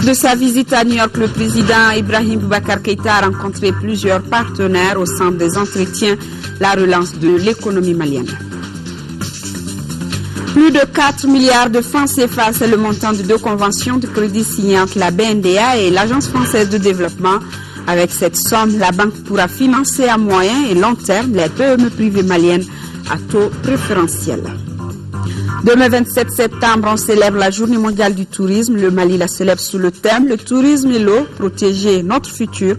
De sa visite à New York, le président Ibrahim Boubacar Keïta a rencontré plusieurs partenaires au centre des entretiens, la relance de l'économie malienne. Plus de 4 milliards de francs CFA, c'est le montant de 2 conventions de crédit signées entre la BNDA et l'Agence française de développement. Avec cette somme, la banque pourra financer à moyen et long terme les PME privées maliennes à taux préférentiel. Demain 27 septembre, on célèbre la Journée mondiale du tourisme. Le Mali la célèbre sous le thème « Le tourisme et l'eau, protéger notre futur ».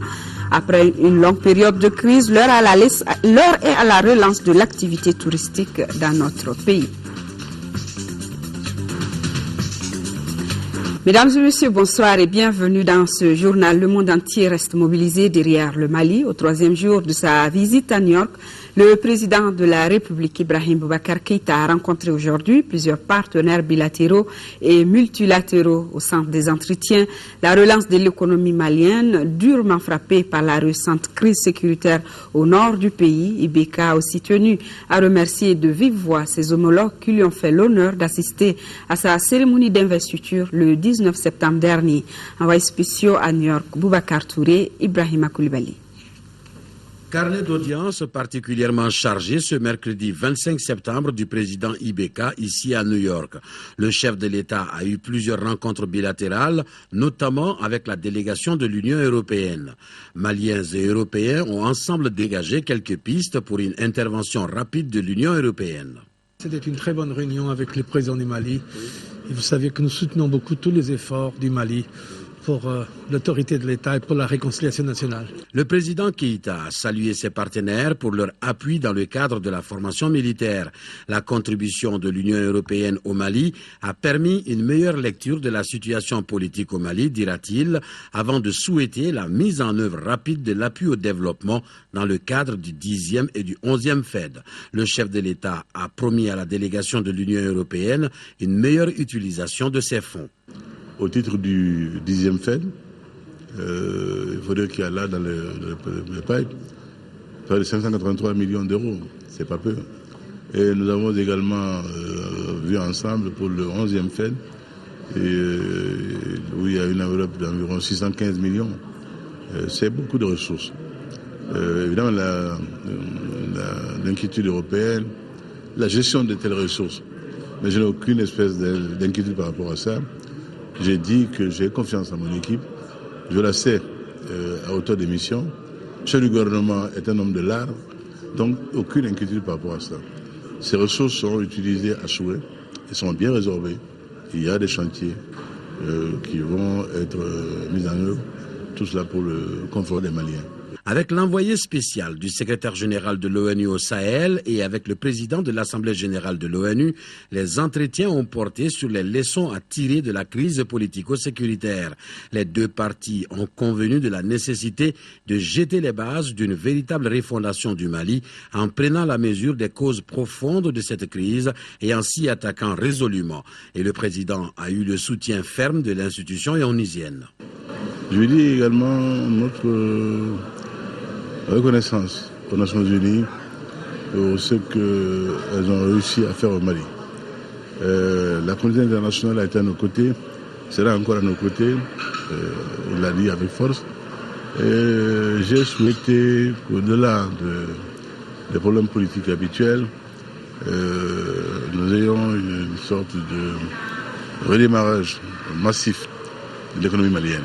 Après une longue période de crise, l'heure est à la relance de l'activité touristique dans notre pays. Mesdames et messieurs, bonsoir et bienvenue dans ce journal. Le monde entier reste mobilisé derrière le Mali. Au 3e jour de sa visite à New York, le président de la République, Ibrahim Boubacar Keïta, a rencontré aujourd'hui plusieurs partenaires bilatéraux et multilatéraux au centre des entretiens. La relance de l'économie malienne, durement frappée par la récente crise sécuritaire au nord du pays, IBK a aussi tenu à remercier de vive voix ses homologues qui lui ont fait l'honneur d'assister à sa cérémonie d'investiture le 19 septembre dernier. Envoyé spéciaux à New York, Boubacar Touré, Ibrahima Koulibaly. Carnet d'audience particulièrement chargé ce mercredi 25 septembre du président IBK ici à New York. Le chef de l'État a eu plusieurs rencontres bilatérales, notamment avec la délégation de l'Union européenne. Maliens et Européens ont ensemble dégagé quelques pistes pour une intervention rapide de l'Union européenne. C'était une très bonne réunion avec le président du Mali. Et vous savez que nous soutenons beaucoup tous les efforts du Mali pour l'autorité de l'État et pour la réconciliation nationale. Le président Keïta a salué ses partenaires pour leur appui dans le cadre de la formation militaire. La contribution de l'Union européenne au Mali a permis une meilleure lecture de la situation politique au Mali, dira-t-il, avant de souhaiter la mise en œuvre rapide de l'appui au développement dans le cadre du 10e et du 11e FED. Le chef de l'État a promis à la délégation de l'Union européenne une meilleure utilisation de ces fonds. Au titre du 10e FED, il faudrait qu'il y ait là dans le pipe près de 583 millions d'euros, c'est pas peu. Et nous avons également vu ensemble pour le 11e FED, où il y a une enveloppe d'environ 615 millions. C'est beaucoup de ressources. Évidemment, l'inquiétude européenne, la gestion de telles ressources, mais je n'ai aucune espèce d'inquiétude par rapport à ça. J'ai dit que j'ai confiance en mon équipe, je la sais à hauteur des missions. Le chef du gouvernement est un homme de l'art, donc aucune inquiétude par rapport à ça. Ces ressources seront utilisées à souhait et seront bien résorbées. Il y a des chantiers qui vont être mis en œuvre, tout cela pour le confort des Maliens. Avec l'envoyé spécial du secrétaire général de l'ONU au Sahel et avec le président de l'Assemblée générale de l'ONU, les entretiens ont porté sur les leçons à tirer de la crise politico-sécuritaire. Les deux parties ont convenu de la nécessité de jeter les bases d'une véritable refondation du Mali en prenant la mesure des causes profondes de cette crise et en s'y attaquant résolument. Et le président a eu le soutien ferme de l'institution onusienne. Je lui dis également notre reconnaissance aux Nations Unies pour ce qu'elles ont réussi à faire au Mali. La communauté internationale a été à nos côtés, sera encore à nos côtés, il l'a dit avec force. J'ai souhaité qu'au-delà des problèmes politiques habituels, nous ayons une sorte de redémarrage massif de l'économie malienne.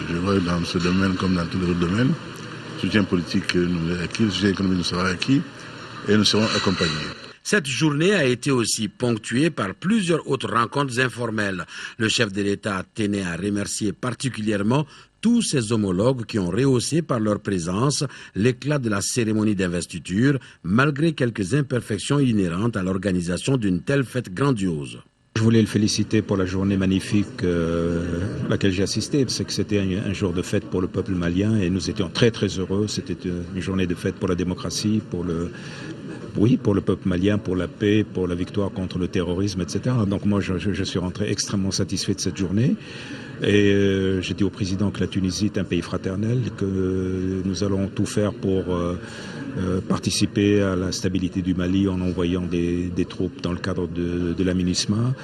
Je vois dans ce domaine comme dans tous les autres domaines, le soutien politique nous est acquis, le soutien économique nous sera acquis et nous serons accompagnés. Cette journée a été aussi ponctuée par plusieurs autres rencontres informelles. Le chef de l'État tenait à remercier particulièrement tous ses homologues qui ont rehaussé par leur présence l'éclat de la cérémonie d'investiture, malgré quelques imperfections inhérentes à l'organisation d'une telle fête grandiose. Je voulais le féliciter pour la journée magnifique à laquelle j'ai assisté. C'est que c'était un jour de fête pour le peuple malien et nous étions très très heureux. C'était une journée de fête pour la démocratie, pour le peuple malien, pour la paix, pour la victoire contre le terrorisme, etc. Donc moi je suis rentré extrêmement satisfait de cette journée. Et j'ai dit au président que la Tunisie est un pays fraternel, que nous allons tout faire pour participer à la stabilité du Mali en envoyant des troupes dans le cadre de la MINUSMA,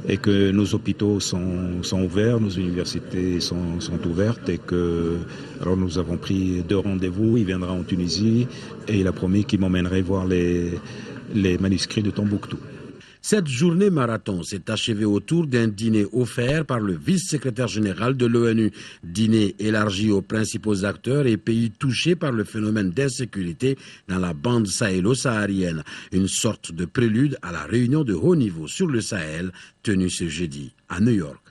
et que nos hôpitaux sont ouverts, nos universités sont ouvertes, et que alors nous avons pris 2 rendez-vous. Il viendra en Tunisie et il a promis qu'il m'emmènerait voir les manuscrits de Tombouctou. Cette journée marathon s'est achevée autour d'un dîner offert par le vice-secrétaire général de l'ONU. Dîner élargi aux principaux acteurs et pays touchés par le phénomène d'insécurité dans la bande sahélo-saharienne. Une sorte de prélude à la réunion de haut niveau sur le Sahel tenue ce jeudi à New York.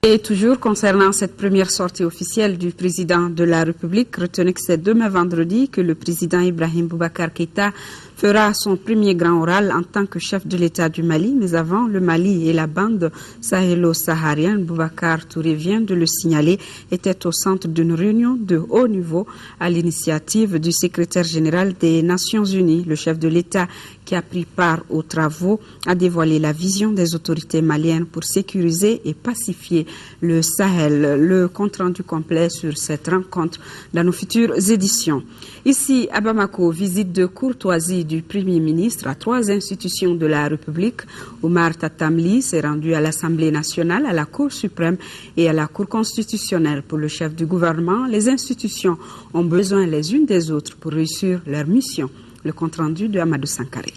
Et toujours concernant cette première sortie officielle du président de la République, retenez que c'est demain vendredi que le président Ibrahim Boubacar Keïta fera son premier grand oral en tant que chef de l'État du Mali. Mais avant, le Mali et la bande sahélo-saharienne, Boubacar Touré vient de le signaler, était au centre d'une réunion de haut niveau à l'initiative du secrétaire général des Nations Unies. Le chef de l'État qui a pris part aux travaux a dévoilé la vision des autorités maliennes pour sécuriser et pacifier le Sahel. Le compte-rendu complet sur cette rencontre dans nos futures éditions. Ici, à Bamako, visite de courtoisie du Premier ministre à 3 institutions de la République. Oumar Tatamli s'est rendu à l'Assemblée nationale, à la Cour suprême et à la Cour constitutionnelle. Pour le chef du gouvernement, les institutions ont besoin les unes des autres pour réussir leur mission. Le compte-rendu de Amadou Sankaré.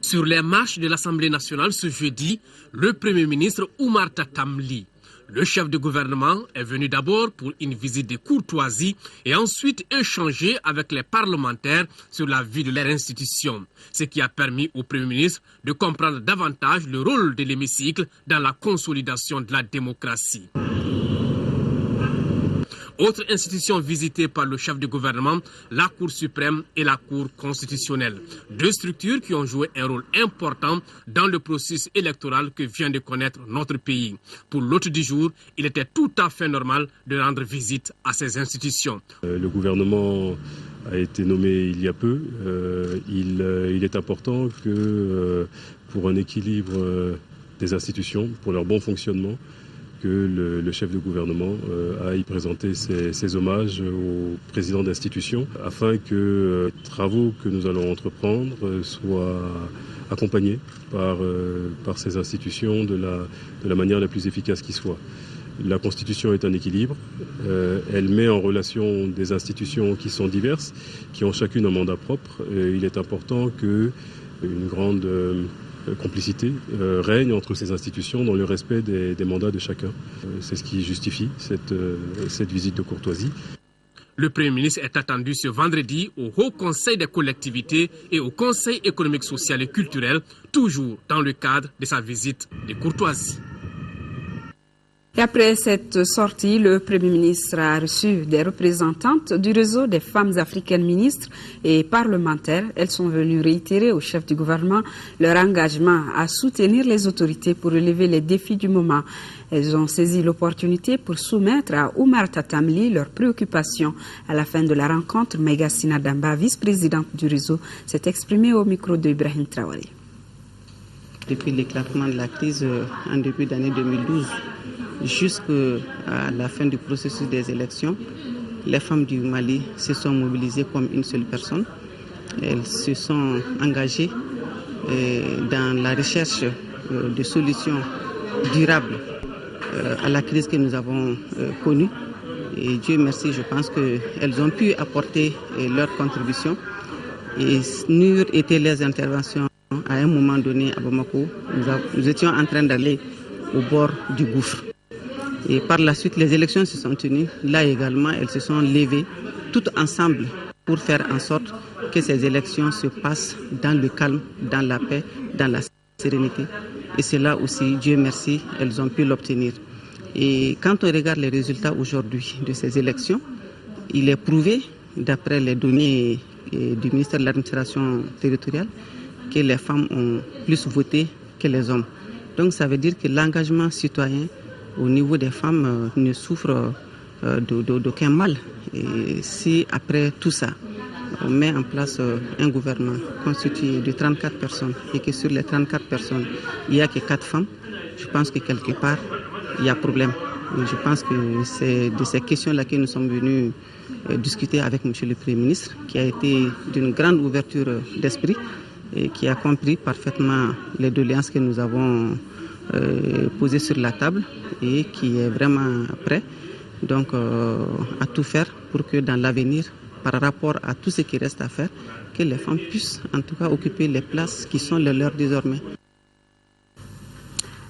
Sur les marches de l'Assemblée nationale ce jeudi, le Premier ministre Oumar Tatamli, le chef de gouvernement, est venu d'abord pour une visite de courtoisie et ensuite échanger avec les parlementaires sur la vie de leur institution. Ce qui a permis au Premier ministre de comprendre davantage le rôle de l'hémicycle dans la consolidation de la démocratie. Autre institution visitée par le chef de gouvernement, la Cour suprême et la Cour constitutionnelle. 2 structures qui ont joué un rôle important dans le processus électoral que vient de connaître notre pays. Pour l'hôte du jour, il était tout à fait normal de rendre visite à ces institutions. Le gouvernement a été nommé il y a peu. Il est important que pour un équilibre des institutions, pour leur bon fonctionnement, que le chef de gouvernement aille présenter ses hommages au président d'institution afin que les travaux que nous allons entreprendre soient accompagnés par ces institutions de la manière la plus efficace qui soit. La Constitution est un équilibre. Elle met en relation des institutions qui sont diverses, qui ont chacune un mandat propre. Et il est important qu'une grande complicité règne entre ces institutions dans le respect des mandats de chacun. C'est ce qui justifie cette visite de courtoisie. Le Premier ministre est attendu ce vendredi au Haut Conseil des collectivités et au Conseil économique, social et culturel, toujours dans le cadre de sa visite de courtoisie. Et après cette sortie, le Premier ministre a reçu des représentantes du réseau des femmes africaines ministres et parlementaires. Elles sont venues réitérer au chef du gouvernement leur engagement à soutenir les autorités pour relever les défis du moment. Elles ont saisi l'opportunité pour soumettre à Oumar Tatamli leurs préoccupations. À la fin de la rencontre, Megassina Damba, vice-présidente du réseau, s'est exprimée au micro de Ibrahim Traoré. Depuis l'éclatement de la crise en début d'année 2012, jusqu'à la fin du processus des élections, les femmes du Mali se sont mobilisées comme une seule personne. Elles se sont engagées dans la recherche de solutions durables à la crise que nous avons connue. Et Dieu merci, je pense qu'elles ont pu apporter leur contribution. Et nous étaient les interventions à un moment donné à Bamako. Nous étions en train d'aller au bord du gouffre. Et par la suite, les élections se sont tenues. Là également, elles se sont levées toutes ensemble pour faire en sorte que ces élections se passent dans le calme, dans la paix, dans la sérénité. Et c'est là aussi, Dieu merci, elles ont pu l'obtenir. Et quand on regarde les résultats aujourd'hui de ces élections, il est prouvé, d'après les données du ministère de l'administration territoriale, que les femmes ont plus voté que les hommes. Donc ça veut dire que l'engagement citoyen au niveau des femmes ne souffre d'aucun mal. Et si après tout ça, on met en place un gouvernement constitué de 34 personnes et que sur les 34 personnes, il n'y a que 4 femmes, je pense que quelque part, il y a problème. Et je pense que c'est de ces questions-là que nous sommes venus discuter avec M. le Premier ministre, qui a été d'une grande ouverture d'esprit et qui a compris parfaitement les doléances que nous avons posées sur la table et qui est vraiment prêt donc, à tout faire pour que dans l'avenir, par rapport à tout ce qui reste à faire, que les femmes puissent en tout cas occuper les places qui sont les leurs désormais.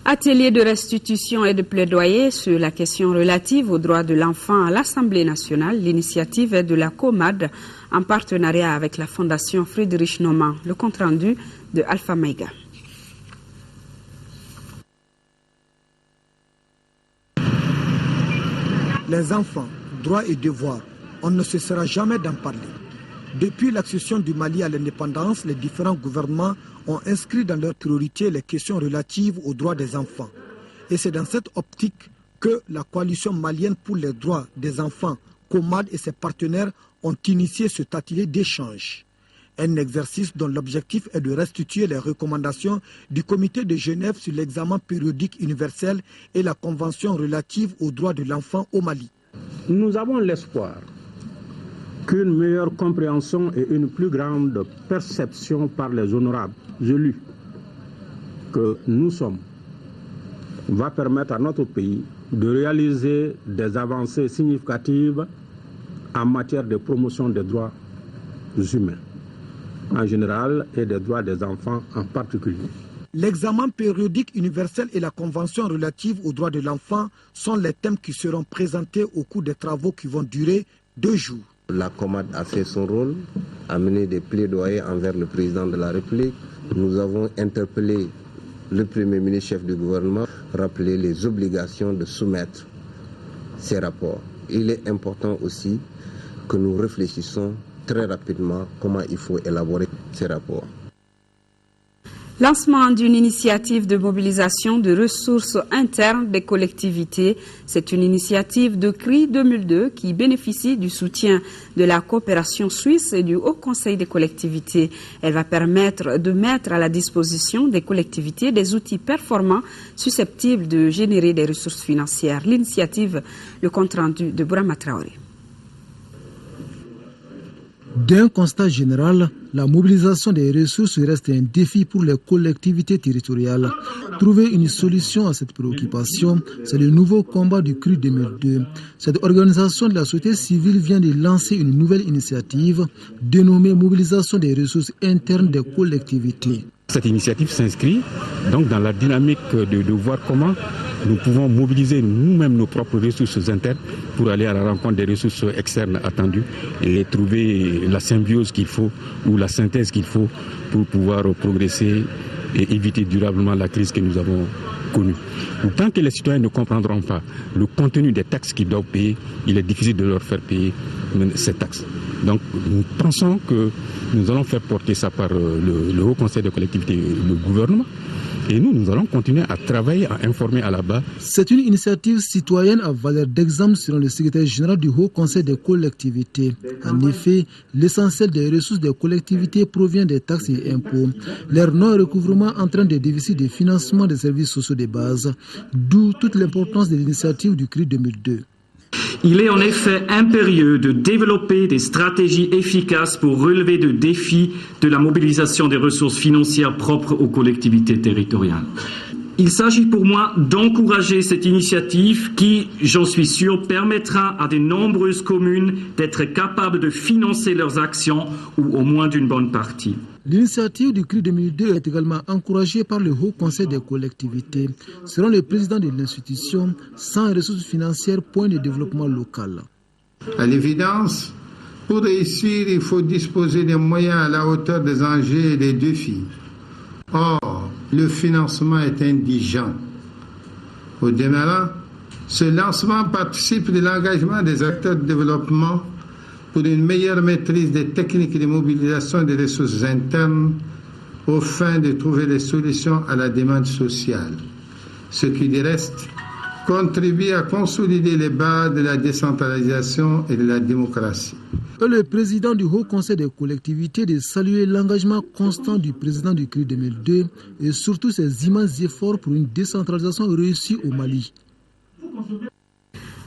Atelier de restitution et de plaidoyer sur la question relative aux droits de l'enfant à l'Assemblée nationale. L'initiative est de la COMAD en partenariat avec la Fondation Friedrich Naumann. Le compte-rendu de Alpha Mega. Les enfants, droits et devoirs, on ne cessera jamais d'en parler. Depuis l'accession du Mali à l'indépendance, les différents gouvernements ont inscrit dans leurs priorités les questions relatives aux droits des enfants. Et c'est dans cette optique que la coalition malienne pour les droits des enfants, COMAD et ses partenaires ont initié cet atelier d'échange. Un exercice dont l'objectif est de restituer les recommandations du Comité de Genève sur l'examen périodique universel et la Convention relative aux droits de l'enfant au Mali. Nous avons l'espoir qu'une meilleure compréhension et une plus grande perception par les honorables élus que nous sommes va permettre à notre pays de réaliser des avancées significatives en matière de promotion des droits humains en général et des droits des enfants en particulier. L'examen périodique universel et la Convention relative aux droits de l'enfant sont les thèmes qui seront présentés au cours des travaux qui vont durer 2 jours. La COMAD a fait son rôle, a mené des plaidoyers envers le président de la République. Nous avons interpellé le Premier ministre, chef du gouvernement, rappeler les obligations de soumettre ces rapports. Il est important aussi que nous réfléchissons très rapidement comment il faut élaborer ces rapports. Lancement d'une initiative de mobilisation de ressources internes des collectivités. C'est une initiative de CRI 2002 qui bénéficie du soutien de la coopération suisse et du Haut Conseil des collectivités. Elle va permettre de mettre à la disposition des collectivités des outils performants susceptibles de générer des ressources financières. L'initiative, le compte-rendu de Bourama Traoré. D'un constat général, la mobilisation des ressources reste un défi pour les collectivités territoriales. Trouver une solution à cette préoccupation, c'est le nouveau combat du CRI 2002. Cette organisation de la société civile vient de lancer une nouvelle initiative dénommée Mobilisation des ressources internes des collectivités. Cette initiative s'inscrit donc dans la dynamique de voir comment nous pouvons mobiliser nous-mêmes nos propres ressources internes pour aller à la rencontre des ressources externes attendues et trouver la symbiose qu'il faut ou la synthèse qu'il faut pour pouvoir progresser et éviter durablement la crise que nous avons connue. Tant que les citoyens ne comprendront pas le contenu des taxes qu'ils doivent payer, il est difficile de leur faire payer ces taxes. Donc nous pensons que nous allons faire porter ça par le Haut Conseil de collectivités et le gouvernement. Et nous allons continuer à travailler, à informer à la base. C'est une initiative citoyenne à valeur d'exemple selon le secrétaire général du Haut Conseil des collectivités. En effet, l'essentiel des ressources des collectivités provient des taxes et impôts. Leur non-recouvrement entraîne des déficits de financement des services sociaux de base, d'où toute l'importance de l'initiative du CRI 2002. Il est en effet impérieux de développer des stratégies efficaces pour relever le défi de la mobilisation des ressources financières propres aux collectivités territoriales. Il s'agit pour moi d'encourager cette initiative qui, j'en suis sûr, permettra à de nombreuses communes d'être capables de financer leurs actions ou au moins d'une bonne partie. L'initiative du CRI 2002 est également encouragée par le Haut Conseil des collectivités. Selon le président de l'institution, sans ressources financières, point de développement local. À l'évidence, pour réussir, il faut disposer des moyens à la hauteur des enjeux et des défis. Or, le financement est indigent. Au demeurant, ce lancement participe de l'engagement des acteurs de développement pour une meilleure maîtrise des techniques de mobilisation des ressources internes aux fins de trouver des solutions à la demande sociale, ce qui du reste contribue à consolider les bases de la décentralisation et de la démocratie. Le président du Haut Conseil des collectivités de saluer l'engagement constant du président du CRI 2002 et surtout ses immenses efforts pour une décentralisation réussie au Mali.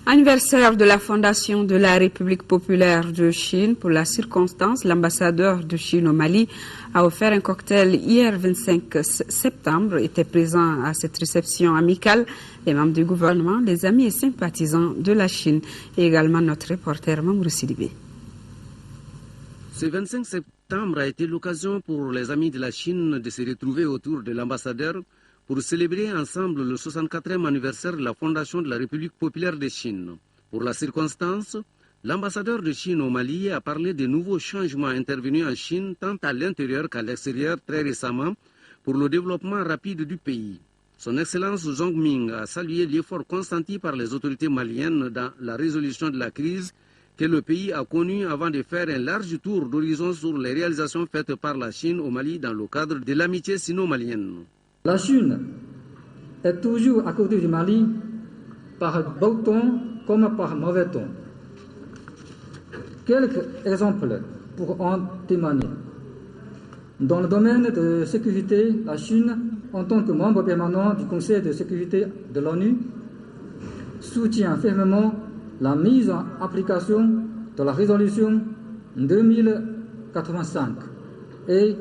Anniversaire de la fondation de la République populaire de Chine. Pour la circonstance, l'ambassadeur de Chine au Mali a offert un cocktail hier 25 septembre. Étaient présents à cette réception amicale les membres du gouvernement, les amis et sympathisants de la Chine et également notre reporter Mamoudou Sidibé. Ce 25 septembre a été l'occasion pour les amis de la Chine de se retrouver autour de l'ambassadeur pour célébrer ensemble le 64e anniversaire de la fondation de la République populaire de Chine. Pour la circonstance, l'ambassadeur de Chine au Mali a parlé des nouveaux changements intervenus en Chine tant à l'intérieur qu'à l'extérieur très récemment pour le développement rapide du pays. Son Excellence Zhong Ming a salué l'effort consenti par les autorités maliennes dans la résolution de la crise que le pays a connue avant de faire un large tour d'horizon sur les réalisations faites par la Chine au Mali dans le cadre de l'amitié sino-malienne. La Chine est toujours à côté du Mali par bon ton comme par mauvais ton. Quelques exemples pour en témoigner. Dans le domaine de sécurité, la Chine, en tant que membre permanent du Conseil de sécurité de l'ONU, soutient fermement la mise en application de la résolution 2085 et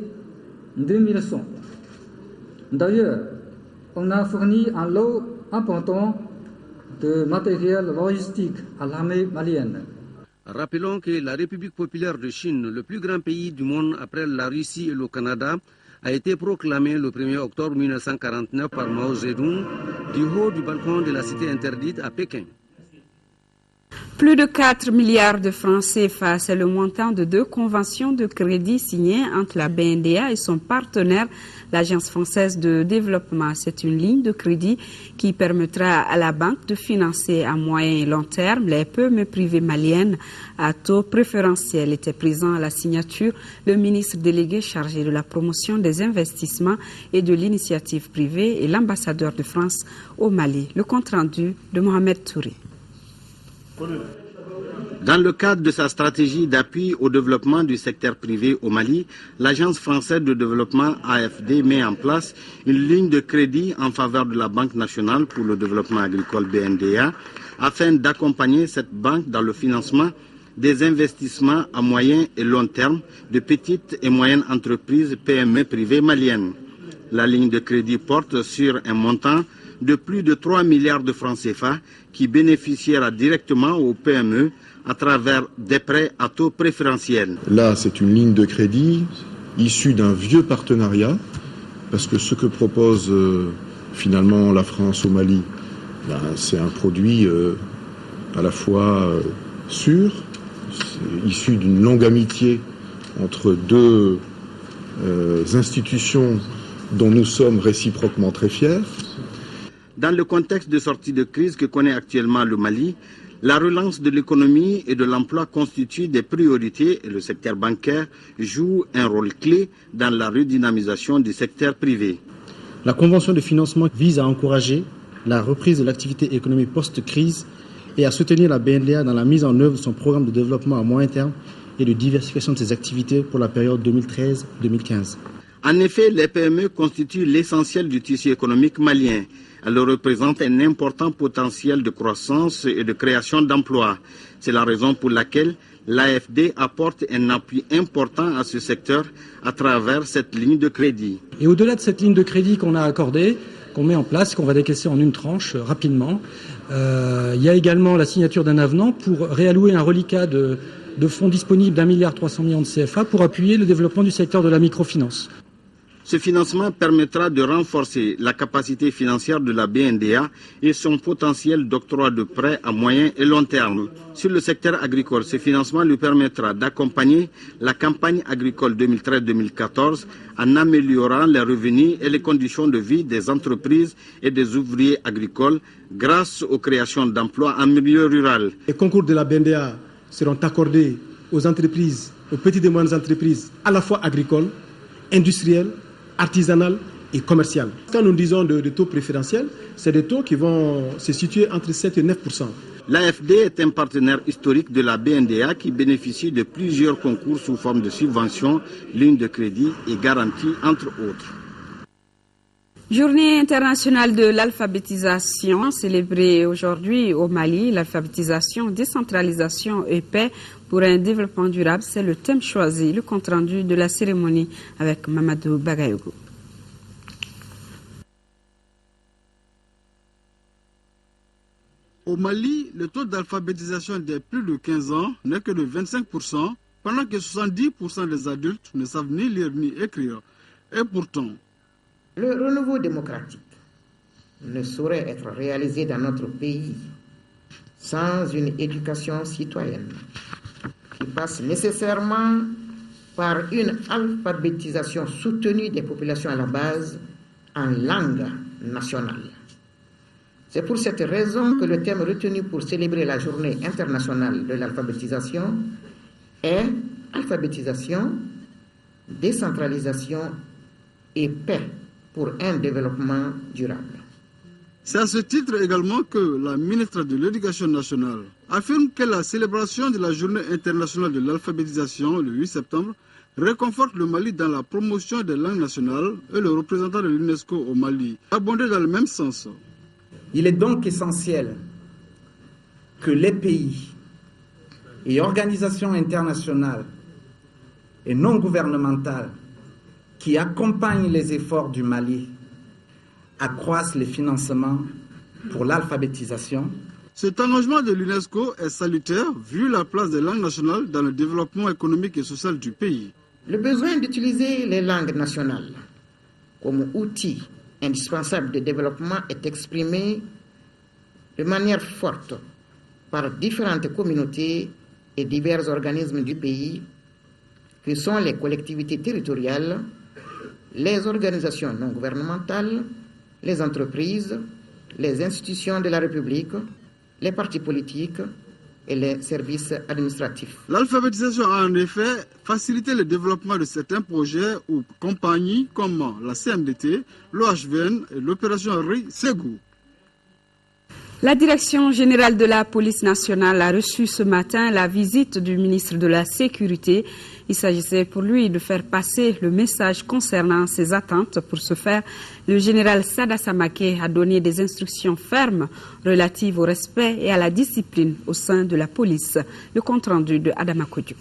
2100. D'ailleurs, on a fourni un lot important de matériel logistique à l'armée malienne. Rappelons que la République populaire de Chine, le plus grand pays du monde après la Russie et le Canada, a été proclamé le 1er octobre 1949 par Mao Zedong du haut du balcon de la cité interdite à Pékin. Plus de 4 milliards de francs CFA, c'est le montant de 2 conventions de crédit signées entre la BNDA et son partenaire, l'Agence française de développement. C'est une ligne de crédit qui permettra à la banque de financer à moyen et long terme les PME privées maliennes à taux préférentiel. Était présent à la signature le ministre délégué chargé de la promotion des investissements et de l'initiative privée et l'ambassadeur de France au Mali. Le compte rendu de Mohamed Touré. Dans le cadre de sa stratégie d'appui au développement du secteur privé au Mali, l'Agence française de développement AFD met en place une ligne de crédit en faveur de la Banque nationale pour le développement agricole BNDA afin d'accompagner cette banque dans le financement des investissements à moyen et long terme de petites et moyennes entreprises PME privées maliennes. La ligne de crédit porte sur un montant de plus de 3 milliards de francs CFA qui bénéficiera directement aux PME à travers des prêts à taux préférentiels. Là, c'est une ligne de crédit issue d'un vieux partenariat, parce que ce que propose finalement la France au Mali, c'est un produit à la fois sûr, issu d'une longue amitié entre deux institutions dont nous sommes réciproquement très fiers. Dans le contexte de sortie de crise que connaît actuellement le Mali, la relance de l'économie et de l'emploi constitue des priorités et le secteur bancaire joue un rôle clé dans la redynamisation du secteur privé. La convention de financement vise à encourager la reprise de l'activité économique post-crise et à soutenir la BNDA dans la mise en œuvre de son programme de développement à moyen terme et de diversification de ses activités pour la période 2013-2015. En effet, les PME constituent l'essentiel du tissu économique malien. Elles représentent un important potentiel de croissance et de création d'emplois. C'est la raison pour laquelle l'AFD apporte un appui important à ce secteur à travers cette ligne de crédit. Et au-delà de cette ligne de crédit qu'on a accordée, qu'on met en place, qu'on va décaisser en une tranche rapidement, il y a également la signature d'un avenant pour réallouer un reliquat de fonds disponibles d'1,3 milliard de CFA pour appuyer le développement du secteur de la microfinance. Ce financement permettra de renforcer la capacité financière de la BNDA et son potentiel d'octroi de prêts à moyen et long terme. Sur le secteur agricole, ce financement lui permettra d'accompagner la campagne agricole 2013-2014 en améliorant les revenus et les conditions de vie des entreprises et des ouvriers agricoles grâce aux créations d'emplois en milieu rural. Les concours de la BNDA seront accordés aux entreprises, aux petites et moyennes entreprises, à la fois agricoles, industrielles, artisanales et commerciales. Quand nous disons de taux préférentiels, c'est des taux qui vont se situer entre 7 et 9%. L'AFD est un partenaire historique de la BNDA qui bénéficie de plusieurs concours sous forme de subventions, lignes de crédit et garanties, entre autres. Journée internationale de l'alphabétisation célébrée aujourd'hui au Mali. L'alphabétisation, décentralisation et paix pour un développement durable, c'est le thème choisi. Le compte-rendu de la cérémonie avec Mamadou Bagayogo. Au Mali, le taux d'alphabétisation des plus de 15 ans n'est que de 25%, pendant que 70% des adultes ne savent ni lire ni écrire. Et pourtant, le renouveau démocratique ne saurait être réalisé dans notre pays sans une éducation citoyenne qui passe nécessairement par une alphabétisation soutenue des populations à la base en langue nationale. C'est pour cette raison que le thème retenu pour célébrer la journée internationale de l'alphabétisation est alphabétisation, décentralisation et paix pour un développement durable. C'est à ce titre également que la ministre de l'Éducation nationale affirme que la célébration de la journée internationale de l'alphabétisation le 8 septembre réconforte le Mali dans la promotion des langues nationales et le représentant de l'UNESCO au Mali a abondé dans le même sens. Il est donc essentiel que les pays et organisations internationales et non gouvernementales qui accompagnent les efforts du Mali accroissent les financements pour l'alphabétisation. Cet engagement de l'UNESCO est salutaire vu la place des langues nationales dans le développement économique et social du pays. Le besoin d'utiliser les langues nationales comme outil indispensable de développement est exprimé de manière forte par différentes communautés et divers organismes du pays, que sont les collectivités territoriales, les organisations non gouvernementales, les entreprises, les institutions de la République, les partis politiques et les services administratifs. L'alphabétisation a en effet facilité le développement de certains projets ou compagnies comme la CMDT, l'OHVN et l'opération RI-Ségou. La Direction générale de la police nationale a reçu ce matin la visite du ministre de la Sécurité. Il s'agissait pour lui de faire passer le message concernant ses attentes. Pour ce faire, le général Sada Samake a donné des instructions fermes relatives au respect et à la discipline au sein de la police. Le compte-rendu de Adama Kodjo.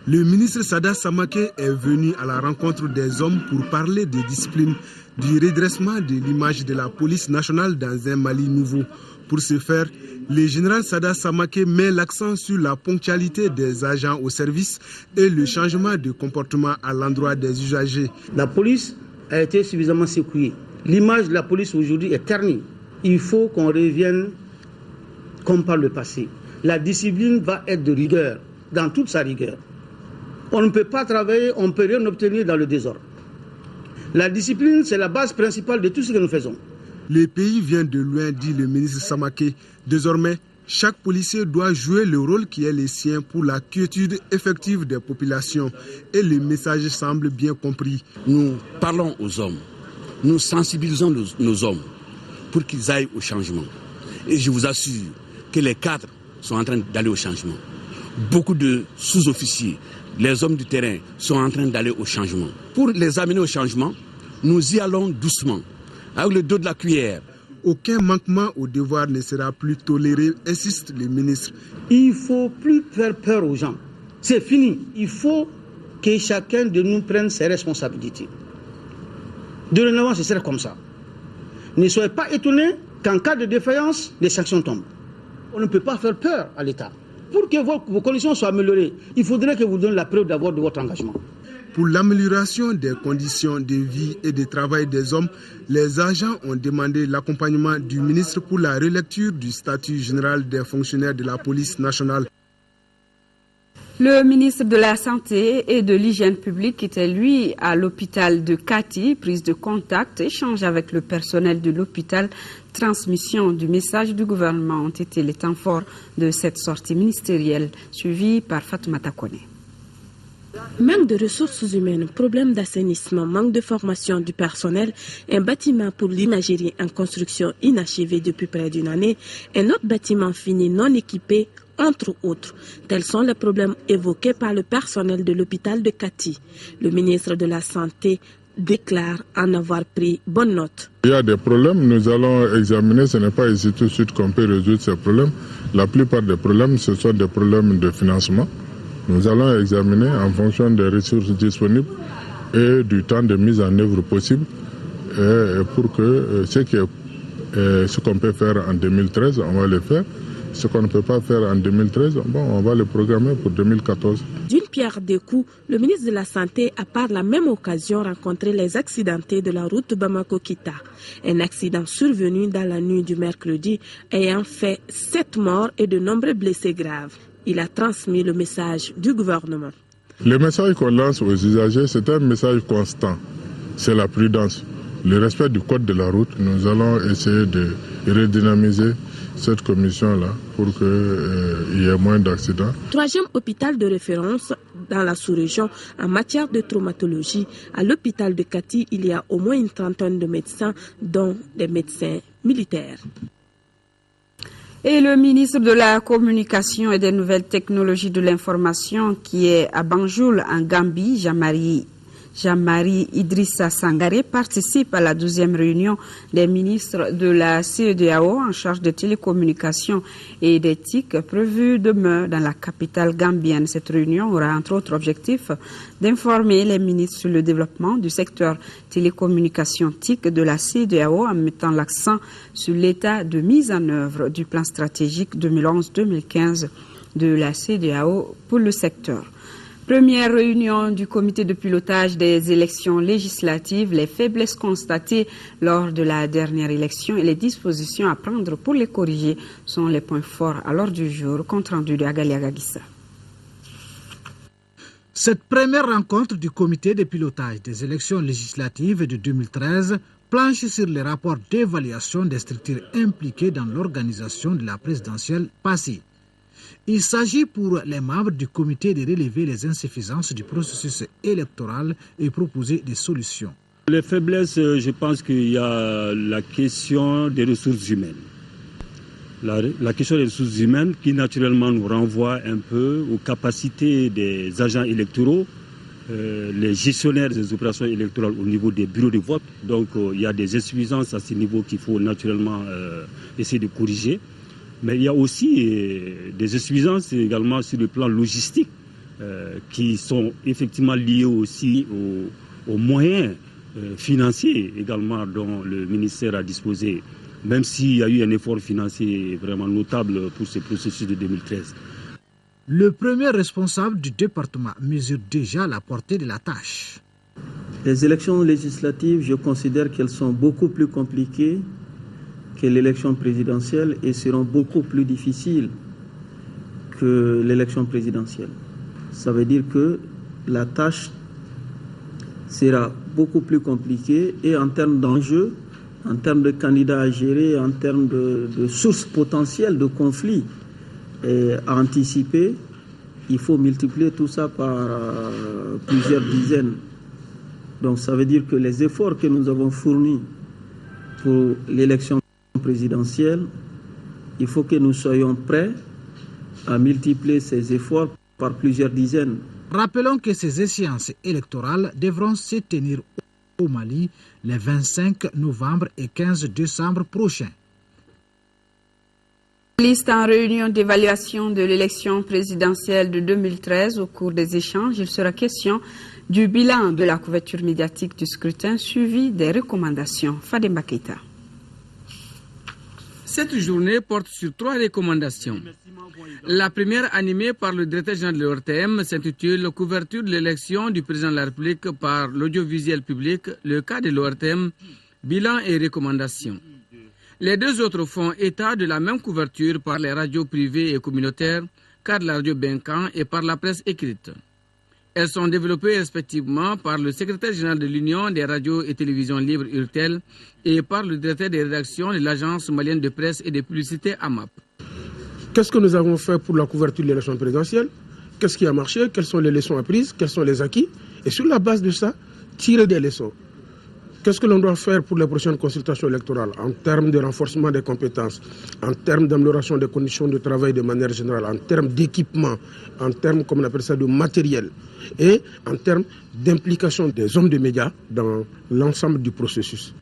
Le ministre Sada Samake est venu à la rencontre des hommes pour parler de discipline, du redressement de l'image de la police nationale dans un Mali nouveau. Pour ce faire, le général Sada Samake met l'accent sur la ponctualité des agents au service et le changement de comportement à l'endroit des usagers. La police a été suffisamment secouée. L'image de la police aujourd'hui est ternie. Il faut qu'on revienne comme par le passé. La discipline va être de rigueur, dans toute sa rigueur. On ne peut pas travailler, on ne peut rien obtenir dans le désordre. La discipline, c'est la base principale de tout ce que nous faisons. Le pays vient de loin, dit le ministre Samake. Désormais, chaque policier doit jouer le rôle qui est le sien pour la quiétude effective des populations. Et le message semble bien compris. Nous parlons aux hommes, nous sensibilisons nos hommes pour qu'ils aillent au changement. Et je vous assure que les cadres sont en train d'aller au changement. Beaucoup de sous-officiers, les hommes du terrain sont en train d'aller au changement. Pour les amener au changement, nous y allons doucement, avec le dos de la cuillère. Aucun manquement au devoir ne sera plus toléré, insiste le ministre. Il ne faut plus faire peur aux gens. C'est fini. Il faut que chacun de nous prenne ses responsabilités. Dorénavant, ce sera comme ça. Ne soyez pas étonnés qu'en cas de défaillance, les sanctions tombent. On ne peut pas faire peur à l'État. Pour que vos conditions soient améliorées, il faudrait que vous donniez la preuve d'abord de votre engagement. Pour l'amélioration des conditions de vie et de travail des hommes, les agents ont demandé l'accompagnement du ministre pour la relecture du statut général des fonctionnaires de la police nationale. Le ministre de la Santé et de l'Hygiène publique était, lui, à l'hôpital de Kati. Prise de contact, échange avec le personnel de l'hôpital, transmission du message du gouvernement ont été les temps forts de cette sortie ministérielle, suivie par Fatoumata Kone. Manque de ressources humaines, problème d'assainissement, manque de formation du personnel, un bâtiment pour l'imagerie en construction inachevé depuis près d'une année, un autre bâtiment fini non équipé, entre autres. Tels sont les problèmes évoqués par le personnel de l'hôpital de Kati. Le ministre de la Santé déclare en avoir pris bonne note. Il y a des problèmes, nous allons examiner, ce n'est pas ici tout de suite qu'on peut résoudre ces problèmes. La plupart des problèmes, ce sont des problèmes de financement. Nous allons examiner en fonction des ressources disponibles et du temps de mise en œuvre possible pour que ce qu'on peut faire en 2013, on va le faire. Ce qu'on ne peut pas faire en 2013, on va le programmer pour 2014. D'une pierre deux coups, le ministre de la Santé a par la même occasion rencontré les accidentés de la route Bamako-Kita. Un accident survenu dans la nuit du mercredi ayant fait 7 morts et de nombreux blessés graves. Il a transmis le message du gouvernement. Le message qu'on lance aux usagers, c'est un message constant. C'est la prudence. Le respect du code de la route, nous allons essayer de redynamiser cette commission-là pour qu'il y ait moins d'accidents. 3e hôpital de référence dans la sous-région en matière de traumatologie. À l'hôpital de Kati, il y a au moins une trentaine de médecins, dont des médecins militaires. Et le ministre de la Communication et des Nouvelles Technologies de l'Information, qui est à Banjul, en Gambie, Jean-Marie Idrissa Sangaré, participe à la 12e réunion des ministres de la CEDEAO en charge des télécommunications et d'éthique prévue demain dans la capitale gambienne. Cette réunion aura entre autres objectif d'informer les ministres sur le développement du secteur télécommunications TIC de la CEDEAO en mettant l'accent sur l'état de mise en œuvre du plan stratégique 2011-2015 de la CEDEAO pour le secteur. Première réunion du comité de pilotage des élections législatives, les faiblesses constatées lors de la dernière élection et les dispositions à prendre pour les corriger sont les points forts à l'ordre du jour. Compte rendu de Agali Agagissa. Cette première rencontre du comité de pilotage des élections législatives de 2013 planche sur les rapports d'évaluation des structures impliquées dans l'organisation de la présidentielle passée. Il s'agit pour les membres du comité de relever les insuffisances du processus électoral et proposer des solutions. Les faiblesses, je pense qu'il y a la question des ressources humaines. La question des ressources humaines qui naturellement nous renvoie un peu aux capacités des agents électoraux, les gestionnaires des opérations électorales au niveau des bureaux de vote. Donc il y a des insuffisances à ce niveau qu'il faut naturellement essayer de corriger. Mais il y a aussi des insuffisances également sur le plan logistique qui sont effectivement liées aussi aux moyens financiers également dont le ministère a disposé, même s'il y a eu un effort financier vraiment notable pour ce processus de 2013. Le premier responsable du département mesure déjà la portée de la tâche. Les élections législatives, je considère qu'elles sont beaucoup plus compliquées que l'élection présidentielle et seront beaucoup plus difficiles que l'élection présidentielle. Ça veut dire que la tâche sera beaucoup plus compliquée et en termes d'enjeux, en termes de candidats à gérer, en termes de sources potentielles de conflits à anticiper, il faut multiplier tout ça par plusieurs dizaines. Donc ça veut dire que les efforts que nous avons fournis pour l'élection présidentielle, il faut que nous soyons prêts à multiplier ces efforts par plusieurs dizaines. Rappelons que ces échéances électorales devront se tenir au Mali les 25 novembre et 15 décembre prochains. Liste en réunion d'évaluation de l'élection présidentielle de 2013. Au cours des échanges, il sera question du bilan de la couverture médiatique du scrutin suivi des recommandations. Fademba Keita. Cette journée porte sur 3 recommandations. La première, animée par le directeur général de l'ORTM, s'intitule « Couverture de l'élection du président de la République par l'audiovisuel public, le cas de l'ORTM, bilan et recommandations ». Les 2 autres font état de la même couverture par les radios privées et communautaires, cas de la radio Benkan et par la presse écrite. Elles sont développées respectivement par le secrétaire général de l'Union des radios et télévisions libres URTEL et par le directeur des rédactions de l'Agence malienne de presse et de publicité AMAP. Qu'est-ce que nous avons fait pour la couverture de l'élection présidentielle? Qu'est-ce qui a marché? Quelles sont les leçons apprises? Quels sont les acquis? Et sur la base de ça, tirer des leçons. Qu'est-ce que l'on doit faire pour les prochaines consultations électorales en termes de renforcement des compétences, en termes d'amélioration des conditions de travail de manière générale, en termes d'équipement, en termes, comme on appelle ça, de matériel et en termes d'implication des hommes des médias dans l'ensemble du processus.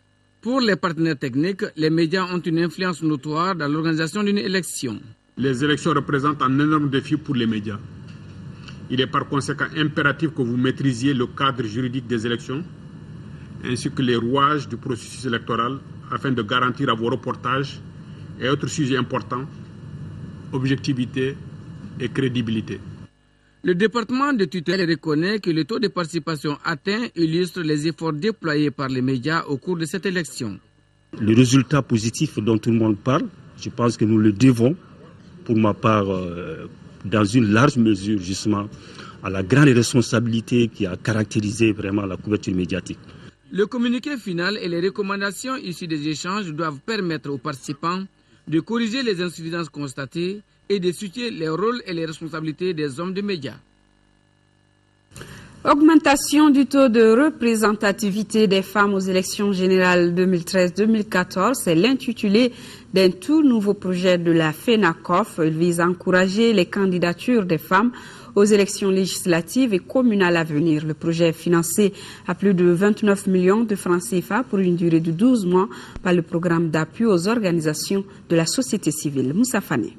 Pour les partenaires techniques, les médias ont une influence notoire dans l'organisation d'une élection. Les élections représentent un énorme défi pour les médias. Il est par conséquent impératif que vous maîtrisiez le cadre juridique des élections ainsi que les rouages du processus électoral afin de garantir à vos reportages et autres sujets importants objectivité et crédibilité. Le département de tutelle reconnaît que le taux de participation atteint illustre les efforts déployés par les médias au cours de cette élection. Le résultat positif dont tout le monde parle, je pense que nous le devons, pour ma part, dans une large mesure, justement, à la grande responsabilité qui a caractérisé vraiment la couverture médiatique. Le communiqué final et les recommandations issues des échanges doivent permettre aux participants de corriger les insuffisances constatées et de situer les rôles et les responsabilités des hommes de médias. Augmentation du taux de représentativité des femmes aux élections générales 2013-2014, c'est l'intitulé d'un tout nouveau projet de la FENACOF. Il vise à encourager les candidatures des femmes aux élections législatives et communales à venir. Le projet est financé à plus de 29 millions de francs CFA pour une durée de 12 mois par le programme d'appui aux organisations de la société civile. Moussa Fane.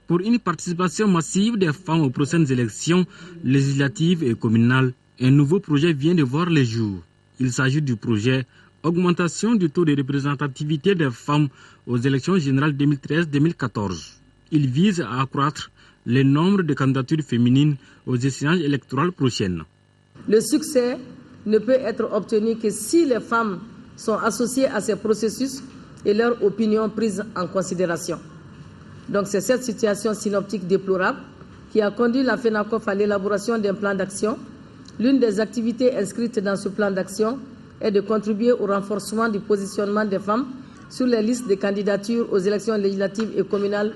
Pour une participation massive des femmes aux prochaines élections législatives et communales, un nouveau projet vient de voir le jour. Il s'agit du projet Augmentation du taux de représentativité des femmes aux élections générales 2013-2014. Il vise à accroître le nombre de candidatures féminines aux échéances électorales prochaines. Le succès ne peut être obtenu que si les femmes sont associées à ces processus et leurs opinions prises en considération. Donc c'est cette situation synoptique déplorable qui a conduit la FENACOF à l'élaboration d'un plan d'action. L'une des activités inscrites dans ce plan d'action est de contribuer au renforcement du positionnement des femmes sur les listes de candidatures aux élections législatives et communales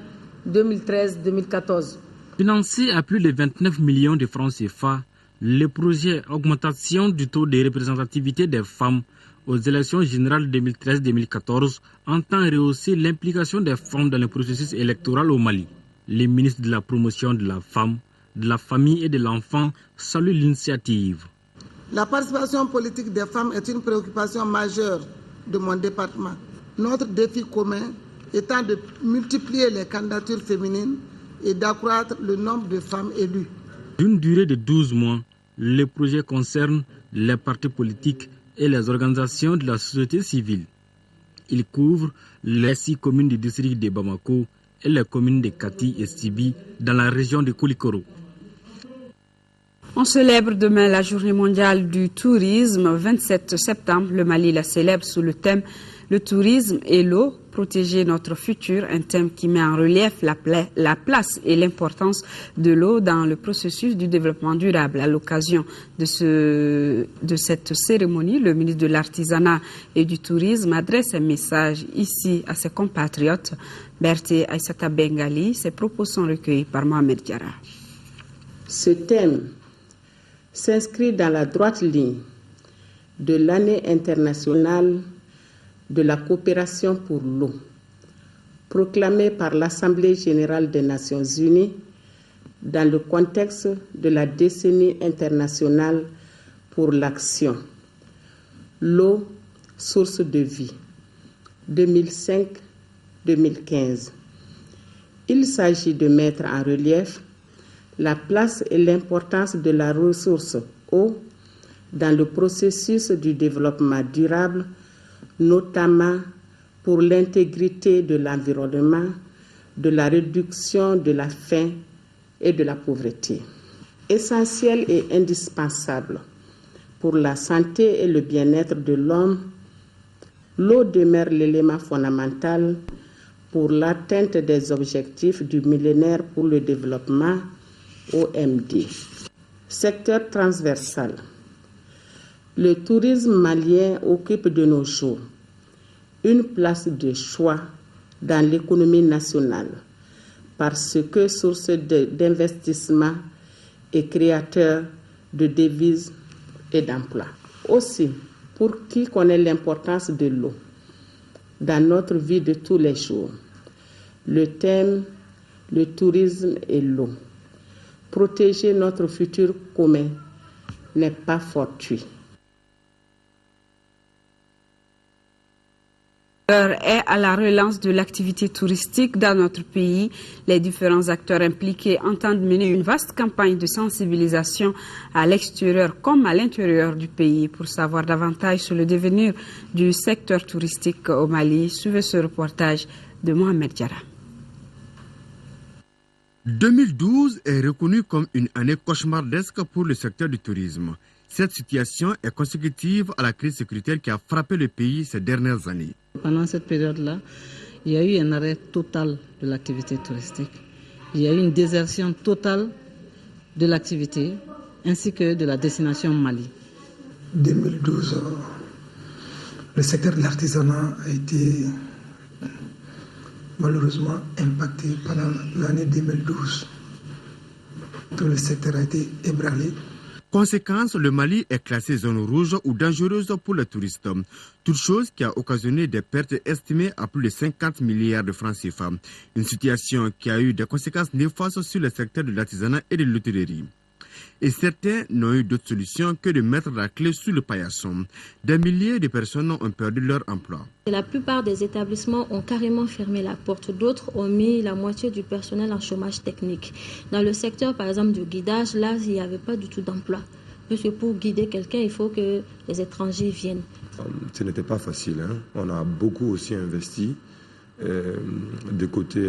2013-2014. Financé à plus de 29 millions de francs CFA, le projet Augmentation du taux de représentativité des femmes aux élections générales 2013-2014 entend rehausser l'implication des femmes dans le processus électoral au Mali. Les ministres de la promotion de la femme, de la famille et de l'enfant saluent l'initiative. La participation politique des femmes est une préoccupation majeure de mon département. Notre défi commun étant de multiplier les candidatures féminines et d'accroître le nombre de femmes élues. D'une durée de 12 mois, le projet concerne les partis politiques et les organisations de la société civile. Il couvre les 6 communes du district de Bamako et les communes de Kati et Sibi dans la région de Koulikoro. On célèbre demain la journée mondiale du tourisme. 27 septembre, le Mali la célèbre sous le thème « Le tourisme et l'eau, protéger notre futur », un thème qui met en relief la place et l'importance de l'eau dans le processus du développement durable. À l'occasion de cette cérémonie, le ministre de l'Artisanat et du Tourisme adresse un message ici à ses compatriotes. Berthe Aïssata Bengali, ses propos sont recueillis par Mohamed Diarra. Ce thème s'inscrit dans la droite ligne de l'année internationale de la coopération pour l'eau, proclamée par l'Assemblée générale des Nations unies dans le contexte de la décennie internationale pour l'action. L'eau, source de vie, 2005-2015. Il s'agit de mettre en relief la place et l'importance de la ressource eau dans le processus du développement durable, notamment pour l'intégrité de l'environnement, de la réduction de la faim et de la pauvreté. Essentiel et indispensable pour la santé et le bien-être de l'homme, l'eau demeure l'élément fondamental pour l'atteinte des objectifs du millénaire pour le développement, OMD. Secteur transversal. Le tourisme malien occupe de nos jours une place de choix dans l'économie nationale parce que source d'investissement et créateur de devises et d'emplois. Aussi, pour qui connaît l'importance de l'eau dans notre vie de tous les jours, le thème, le tourisme et l'eau. Protéger notre futur commun n'est pas fortuit. L'heure est à la relance de l'activité touristique dans notre pays. Les différents acteurs impliqués entendent mener une vaste campagne de sensibilisation à l'extérieur comme à l'intérieur du pays. Pour savoir davantage sur le devenir du secteur touristique au Mali, suivez ce reportage de Mohamed Diarra. 2012 est reconnue comme une année cauchemardesque pour le secteur du tourisme. Cette situation est consécutive à la crise sécuritaire qui a frappé le pays ces dernières années. Pendant cette période-là, il y a eu un arrêt total de l'activité touristique. Il y a eu une désertion totale de l'activité ainsi que de la destination Mali. 2012, le secteur de l'artisanat a été malheureusement impacté pendant l'année 2012. Tout le secteur a été ébranlé. Conséquence, le Mali est classé zone rouge ou dangereuse pour les touristes. Toute chose qui a occasionné des pertes estimées à plus de 50 milliards de francs CFA. Une situation qui a eu des conséquences néfastes sur le secteur de l'artisanat et de l'hôtellerie. Et certains n'ont eu d'autre solution que de mettre la clé sous le paillasson. Des milliers de personnes ont perdu leur emploi. La plupart des établissements ont carrément fermé la porte. D'autres ont mis la moitié du personnel en chômage technique. Dans le secteur, par exemple, du guidage, là, il n'y avait pas du tout d'emploi. Parce que pour guider quelqu'un, il faut que les étrangers viennent. Ce n'était pas facile. Hein. On a beaucoup aussi investi du côté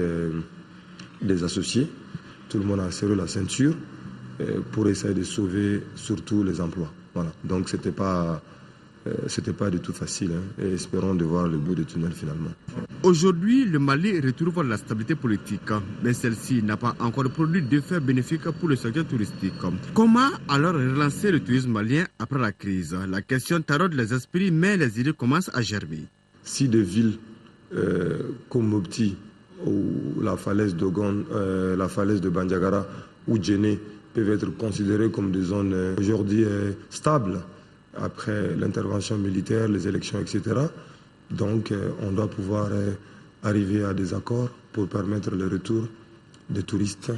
des associés. Tout le monde a serré la ceinture pour essayer de sauver surtout les emplois. Voilà. Donc c'était pas du tout facile, hein, et espérons de voir le bout du tunnel finalement. Aujourd'hui, le Mali retrouve la stabilité politique, mais celle-ci n'a pas encore produit d'effets bénéfiques pour le secteur touristique. Comment alors relancer le tourisme malien après la crise? La question taraude les esprits, mais les idées commencent à germer. Si des villes comme Mopti ou la falaise d'Ogon, la falaise de Bandiagara ou Djenné peuvent être considérées comme des zones aujourd'hui stables après l'intervention militaire, les élections, etc. Donc on doit pouvoir arriver à des accords pour permettre le retour des touristes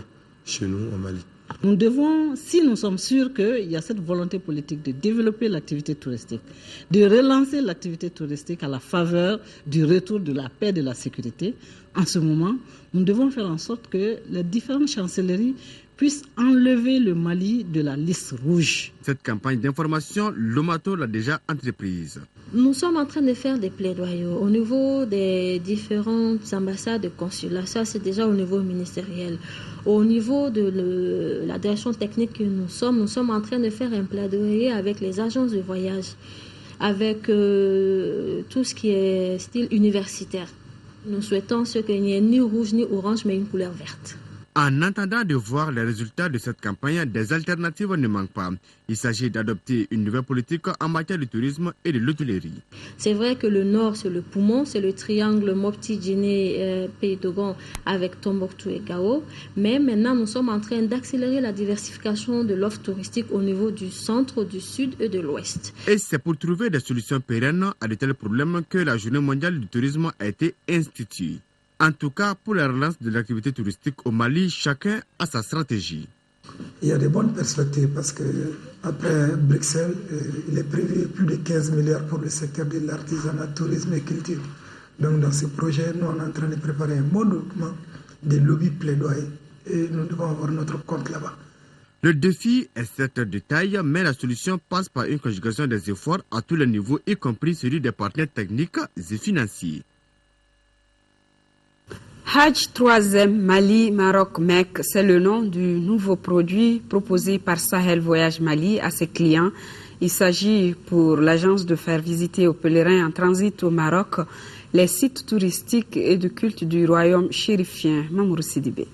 chez nous au Mali. Nous devons, si nous sommes sûrs qu'il y a cette volonté politique de développer l'activité touristique, de relancer l'activité touristique à la faveur du retour de la paix et de la sécurité, en ce moment, nous devons faire en sorte que les différentes chancelleries puissent enlever le Mali de la liste rouge. Cette campagne d'information, l'OMATO l'a déjà entreprise. Nous sommes en train de faire des plaidoyers au niveau des différentes ambassades et consulats. Ça, c'est déjà au niveau ministériel. Au niveau de la direction technique que nous sommes en train de faire un plaidoyer avec les agences de voyage, avec tout ce qui est style universitaire. Nous souhaitons qu'il n'y ait ni rouge ni orange, mais une couleur verte. En attendant de voir les résultats de cette campagne, des alternatives ne manquent pas. Il s'agit d'adopter une nouvelle politique en matière de tourisme et de l'hôtellerie. C'est vrai que le nord, c'est le poumon, c'est le triangle Mopti, Djenné, Pays d'Ogon avec Tombouctou et Gao. Mais maintenant, nous sommes en train d'accélérer la diversification de l'offre touristique au niveau du centre, du sud et de l'ouest. Et c'est pour trouver des solutions pérennes à de tels problèmes que la Journée mondiale du tourisme a été instituée. En tout cas, pour la relance de l'activité touristique au Mali, chacun a sa stratégie. Il y a de bonnes perspectives parce qu'après Bruxelles, il est prévu plus de 15 milliards pour le secteur de l'artisanat, tourisme et culture. Donc dans ce projet, nous sommes en train de préparer un bon document de lobby plaidoyer et nous devons avoir notre compte là-bas. Le défi est certes de taille, mais la solution passe par une conjugation des efforts à tous les niveaux, y compris celui des partenaires techniques et financiers. Hajj 3e Mali Maroc Mecque, c'est le nom du nouveau produit proposé par Sahel Voyage Mali à ses clients. Il s'agit pour l'agence de faire visiter aux pèlerins en transit au Maroc les sites touristiques et de culte du royaume chérifien. Mamour Sidibé.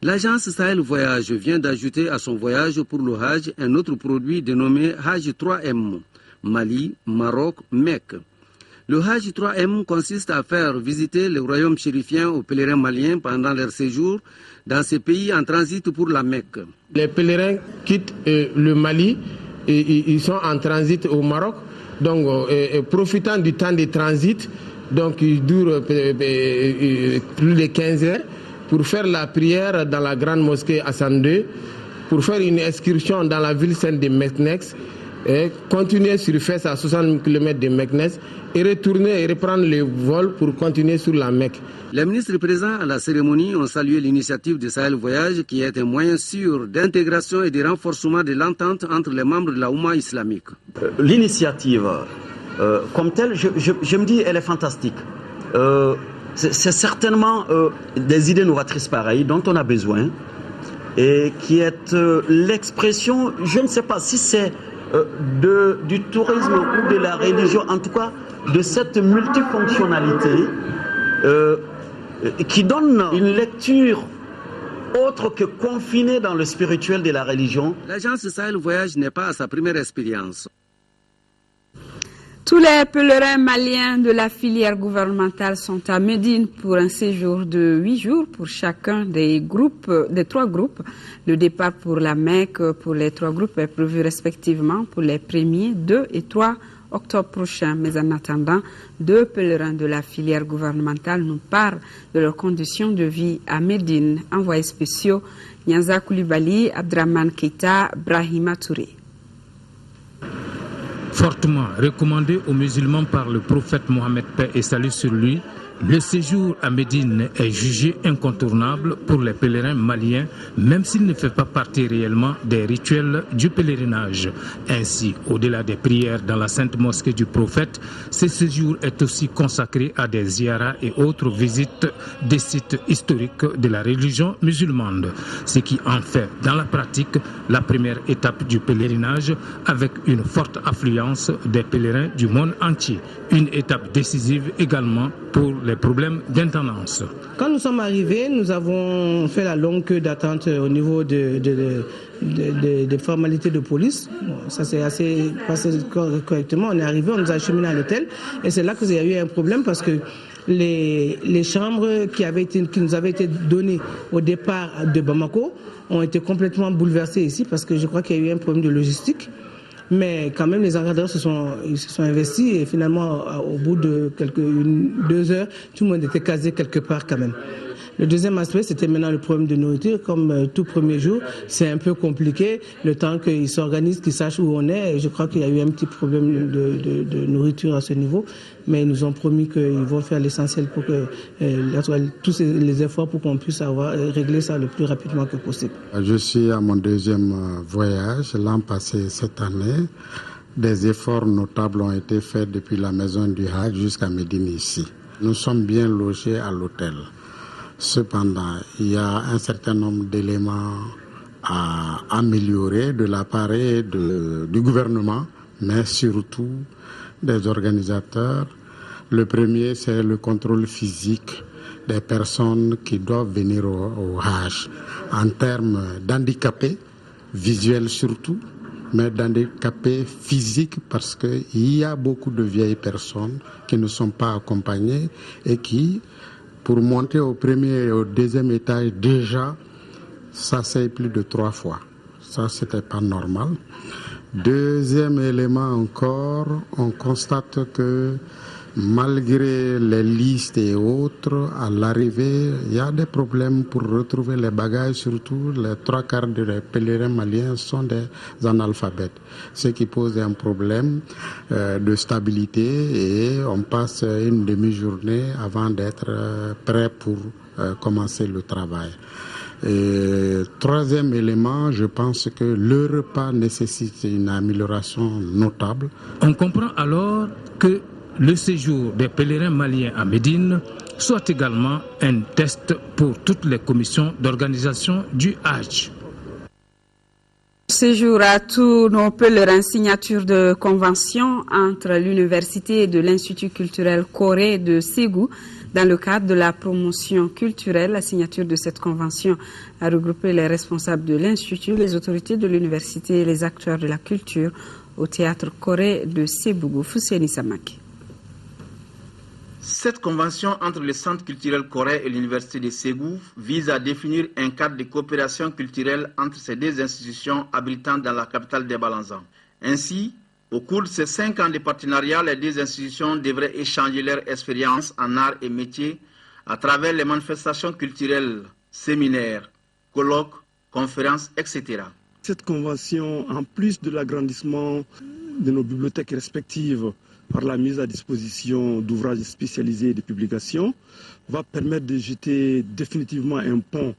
L'agence Sahel Voyage vient d'ajouter à son voyage pour le Hajj un autre produit dénommé Hajj 3M Mali Maroc Mecque. Le Hajj 3M consiste à faire visiter le royaume chérifien aux pèlerins maliens pendant leur séjour dans ces pays en transit pour la Mecque. Les pèlerins quittent le Mali et ils sont en transit au Maroc. Donc, profitant du temps de transit, donc il dure plus de 15 heures, pour faire la prière dans la grande mosquée Hassan II, pour faire une excursion dans la ville sainte de Meknès, et continuer sur Fès à 60 km de Meknès, et retourner et reprendre le vol pour continuer sur la Mecque. Les ministres présents à la cérémonie ont salué l'initiative de Sahel Voyage qui est un moyen sûr d'intégration et de renforcement de l'entente entre les membres de la Oumma islamique. L'initiative comme telle, je me dis, elle est fantastique. C'est certainement des idées novatrices pareilles dont on a besoin et qui est l'expression, je ne sais pas si c'est du tourisme ou de la religion, en tout cas de cette multifonctionnalité qui donne une lecture autre que confinée dans le spirituel de la religion. L'agence Sahel Voyage n'est pas à sa première expérience. Tous les pèlerins maliens de la filière gouvernementale sont à Médine pour un séjour de 8 jours pour chacun des 3 groupes. Le départ pour la Mecque pour les 3 groupes est prévu respectivement pour les 1er, 2 et 3 octobre prochain. Mais en attendant, 2 pèlerins de la filière gouvernementale nous parlent de leurs conditions de vie à Médine. Envoyés spéciaux, Nyanza Koulibaly, Abdraman Keita, Brahima Touré. Fortement recommandé aux musulmans par le prophète Mohammed, paix et salut sur lui, le séjour à Médine est jugé incontournable pour les pèlerins maliens, même s'il ne fait pas partie réellement des rituels du pèlerinage. Ainsi, au-delà des prières dans la sainte mosquée du prophète, ce séjour est aussi consacré à des ziyaras et autres visites des sites historiques de la religion musulmane, ce qui en fait dans la pratique la première étape du pèlerinage avec une forte affluence des pèlerins du monde entier. Une étape décisive également pour les problèmes d'intendance. Quand nous sommes arrivés, nous avons fait la longue queue d'attente au niveau des formalités de police. Bon, ça s'est assez passé correctement. On est arrivé, on nous a acheminé à l'hôtel et c'est là qu'il y a eu un problème parce que les chambres qui nous avaient été données au départ de Bamako ont été complètement bouleversées ici parce que je crois qu'il y a eu un problème de logistique. Mais quand même, les encadreurs se sont investis et finalement, au bout de 2 heures, tout le monde était casé quelque part quand même. Le deuxième aspect, c'était maintenant le problème de nourriture. Comme tout premier jour, c'est un peu compliqué. Le temps qu'ils s'organisent, qu'ils sachent où on est. Et je crois qu'il y a eu un petit problème de nourriture à ce niveau. Mais ils nous ont promis qu'ils vont faire l'essentiel pour que tous les efforts pour qu'on puisse régler ça le plus rapidement que possible. Je suis à mon 2e voyage. L'an passé, cette année, des efforts notables ont été faits depuis la maison du Hajj jusqu'à Médine ici. Nous sommes bien logés à l'hôtel. Cependant, il y a un certain nombre d'éléments à améliorer de l'appareil du gouvernement, mais surtout des organisateurs. Le premier, c'est le contrôle physique des personnes qui doivent venir au Hajj en termes d'handicapés, visuels surtout, mais d'handicapés physiques parce qu'il y a beaucoup de vieilles personnes qui ne sont pas accompagnées et qui, pour monter au 1er et au 2e étage, déjà, s'asseyent plus de 3 fois. Ça, c'était pas normal. Deuxième élément encore, on constate que malgré les listes et autres, à l'arrivée, il y a des problèmes pour retrouver les bagages, surtout les 3/4 des pèlerins maliens sont des analphabètes, ce qui pose un problème de stabilité et on passe une demi-journée avant d'être prêt pour commencer le travail. Et troisième élément, je pense que le repas nécessite une amélioration notable. On comprend alors que le séjour des pèlerins maliens à Médine soit également un test pour toutes les commissions d'organisation du Hajj. Séjour à tous nos pèlerins, signature de convention entre l'université et de l'Institut culturel Corée de Ségou. Dans le cadre de la promotion culturelle, la signature de cette convention a regroupé les responsables de l'Institut, les autorités de l'université et les acteurs de la culture au théâtre Corée de Ségou. Fousseni Samaki. Cette convention entre le Centre culturel Corée et l'Université de Ségou vise à définir un cadre de coopération culturelle entre ces deux institutions abritant dans la capitale des Balanzans. Ainsi, au cours de ces 5 ans de partenariat, les deux institutions devraient échanger leur expérience en arts et métiers à travers les manifestations culturelles, séminaires, colloques, conférences, etc. Cette convention, en plus de l'agrandissement de nos bibliothèques respectives par la mise à disposition d'ouvrages spécialisés et de publications, va permettre de jeter définitivement un pont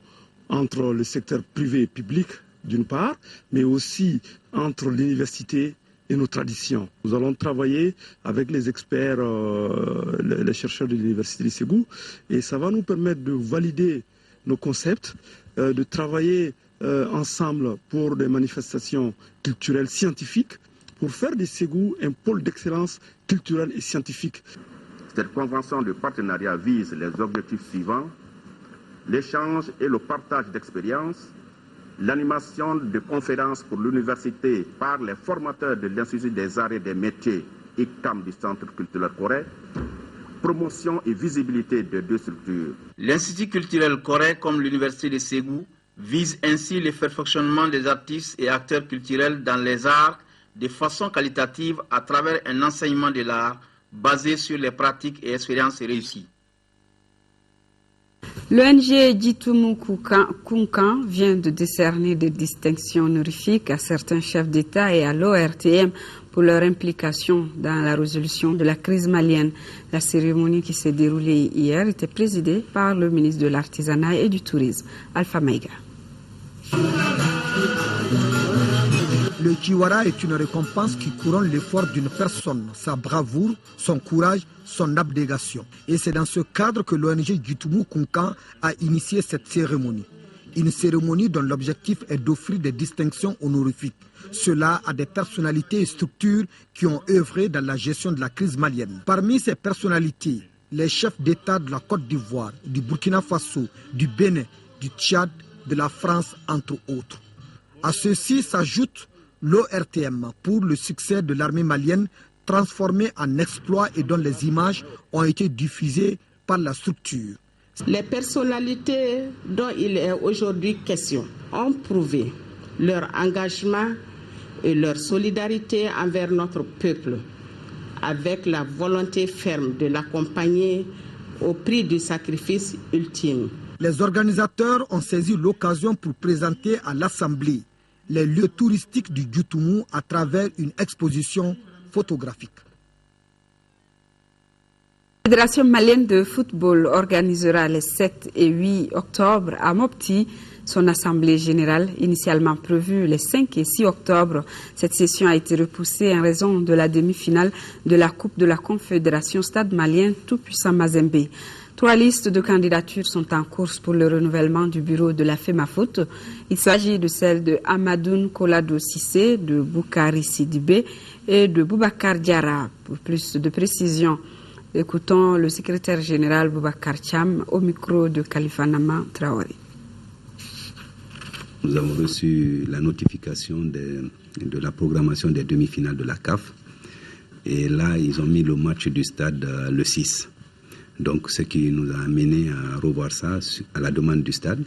entre le secteur privé et public, d'une part, mais aussi entre l'université et nos traditions. Nous allons travailler avec les experts, les chercheurs de l'Université de Ségou, et ça va nous permettre de valider nos concepts, de travailler ensemble pour des manifestations culturelles scientifiques, pour faire de Ségou un pôle d'excellence culturelle et scientifique. Cette convention de partenariat vise les objectifs suivants: l'échange et le partage d'expériences, l'animation de conférences pour l'université par les formateurs de l'Institut des arts et des métiers ICAM du Centre culturel Corée, promotion et visibilité des deux structures. L'Institut culturel Corée, comme l'Université de Ségou, vise ainsi le perfectionnement des artistes et acteurs culturels dans les arts de façon qualitative à travers un enseignement de l'art basé sur les pratiques et expériences réussies. L'ONG Jitumu Kunkan vient de décerner des distinctions honorifiques à certains chefs d'État et à l'ORTM pour leur implication dans la résolution de la crise malienne. La cérémonie qui s'est déroulée hier était présidée par le ministre de l'Artisanat et du Tourisme, Alpha Maïga. Le Kiwara est une récompense qui couronne l'effort d'une personne, sa bravoure, son courage, son abnégation. Et c'est dans ce cadre que l'ONG Jitumu Kunkan a initié cette cérémonie. Une cérémonie dont l'objectif est d'offrir des distinctions honorifiques. Cela à des personnalités et structures qui ont œuvré dans la gestion de la crise malienne. Parmi ces personnalités, les chefs d'État de la Côte d'Ivoire, du Burkina Faso, du Bénin, du Tchad, de la France, entre autres. À ceci s'ajoute l'ORTM pour le succès de l'armée malienne transformée en exploit et dont les images ont été diffusées par la structure. Les personnalités dont il est aujourd'hui question ont prouvé leur engagement et leur solidarité envers notre peuple, avec la volonté ferme de l'accompagner au prix du sacrifice ultime. Les organisateurs ont saisi l'occasion pour présenter à l'Assemblée les lieux touristiques du Jitumu à travers une exposition photographique. La Fédération malienne de football organisera les 7 et 8 octobre à Mopti son assemblée générale, initialement prévue les 5 et 6 octobre. Cette session a été repoussée en raison de la demi-finale de la Coupe de la Confédération Stade malien Tout-Puissant Mazembe. 3 listes de candidatures sont en course pour le renouvellement du bureau de la FEMAFOOT. Il s'agit de celles de Amadoun Kolado Sissé, de Boukari Sidibé et de Boubacar Diarra. Pour plus de précision, écoutons le secrétaire général Boubacar Cham au micro de Khalifa Traoré. Nous avons reçu la notification de la programmation des demi-finales de la CAF. Et là, ils ont mis le match du stade le 6. Donc, ce qui nous a amené à revoir ça à la demande du stade.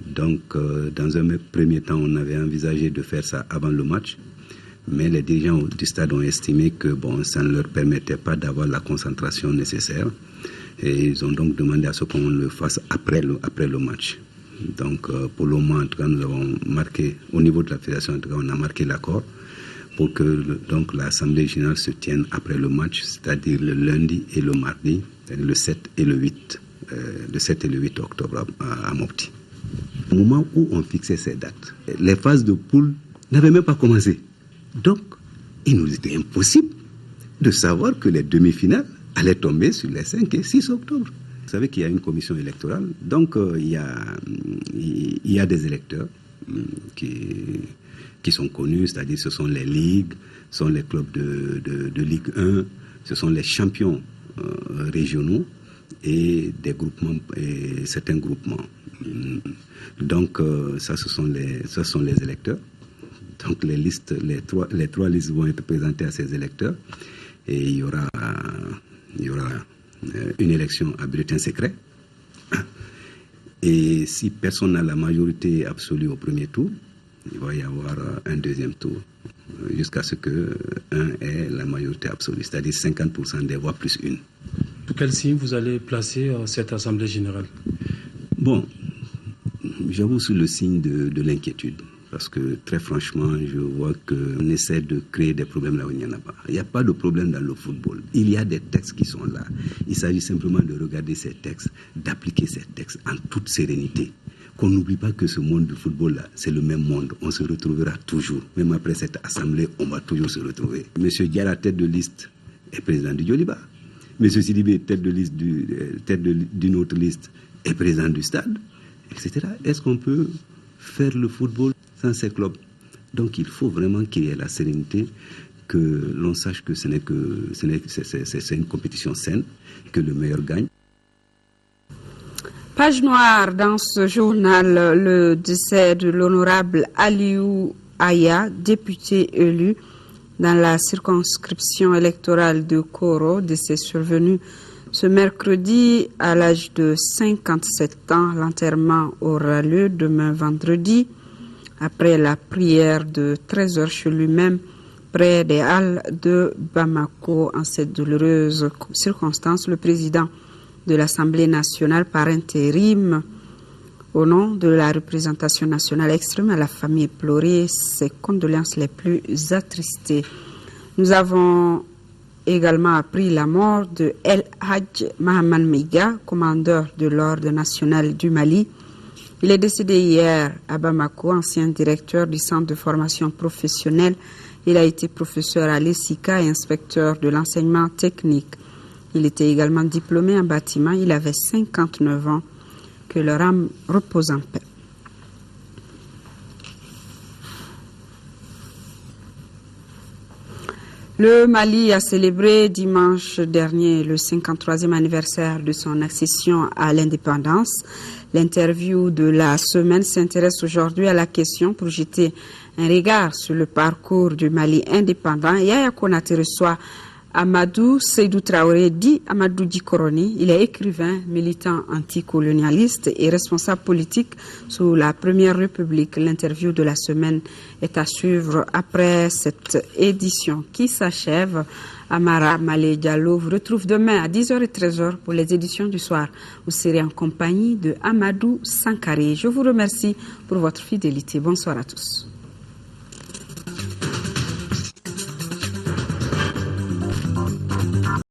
Donc, dans un premier temps, on avait envisagé de faire ça avant le match. Mais les dirigeants du stade ont estimé que ça ne leur permettait pas d'avoir la concentration nécessaire. Et ils ont donc demandé à ce qu'on le fasse après le match. Donc, pour le moment, en tout cas, nous avons marqué, au niveau de la fédération, en tout cas, on a marqué l'accord pour que l'Assemblée générale se tienne après le match, c'est-à-dire le lundi et le mardi, le 7 et le 8, le 7 et le 8 octobre à Mopti. Au moment où on fixait ces dates, les phases de poule n'avaient même pas commencé. Donc, il nous était impossible de savoir que les demi-finales allaient tomber sur les 5 et 6 octobre. Vous savez qu'il y a une commission électorale, donc il y a des électeurs qui sont connus, c'est-à-dire ce sont les ligues, ce sont les clubs de Ligue 1, ce sont les champions régionaux et des groupements et certains groupements. Donc ça, ce sont les électeurs. Donc les trois listes vont être présentées à ces électeurs et il y aura une élection à bulletin secret. Et si personne n'a la majorité absolue au premier tour, il va y avoir un deuxième tour, jusqu'à ce que un ait la majorité absolue, c'est-à-dire 50% des voix plus une. Pour quel signe vous allez placer cette Assemblée générale? Bon, j'avoue sur le signe de l'inquiétude. Parce que très franchement, je vois qu'on essaie de créer des problèmes là où il n'y en a pas. Il n'y a pas de problème dans le football. Il y a des textes qui sont là. Il s'agit simplement de regarder ces textes, d'appliquer ces textes en toute sérénité. Qu'on n'oublie pas que ce monde du football-là, c'est le même monde. On se retrouvera toujours. Même après cette assemblée, on va toujours se retrouver. Monsieur Diarra, tête de liste, est président du Djoliba. Monsieur Sidibé, tête d'une autre liste, est président du Stade, etc. Est-ce qu'on peut faire le football sans ces clubs? Donc il faut vraiment qu'il y ait la sérénité, que l'on sache que c'est une compétition saine, que le meilleur gagne. Page noire dans ce journal, le décès de l'honorable Aliou Aya, député élu dans la circonscription électorale de Koro, décès survenu ce mercredi à l'âge de 57 ans. L'enterrement aura lieu demain vendredi après la prière de 13h chez lui-même près des Halles de Bamako. En cette douloureuse circonstance, le président de l'Assemblée nationale par intérim, au nom de la représentation nationale, exprime à la famille éplorée ses condoléances les plus attristées. Nous avons également appris la mort de El Hadj Mahaman Meiga, commandeur de l'Ordre national du Mali. Il est décédé hier à Bamako, ancien directeur du centre de formation professionnelle. Il a été professeur à l'ESICA et inspecteur de l'enseignement technique. Il était également diplômé en bâtiment. Il avait 59 ans. Que leur âme repose en paix. Le Mali a célébré dimanche dernier le 53e anniversaire de son accession à l'indépendance. L'interview de la semaine s'intéresse aujourd'hui à la question pour jeter un regard sur le parcours du Mali indépendant. Yaya Konaté reçoit Amadou Seydou Traoré, dit Amadou Dikoroni. Il est écrivain, militant anticolonialiste et responsable politique sous la Première République. L'interview de la semaine est à suivre après cette édition qui s'achève. Amara Malé Diallo vous retrouve demain à 10h et 13h pour les éditions du soir. Vous serez en compagnie de Amadou Sankari. Je vous remercie pour votre fidélité. Bonsoir à tous.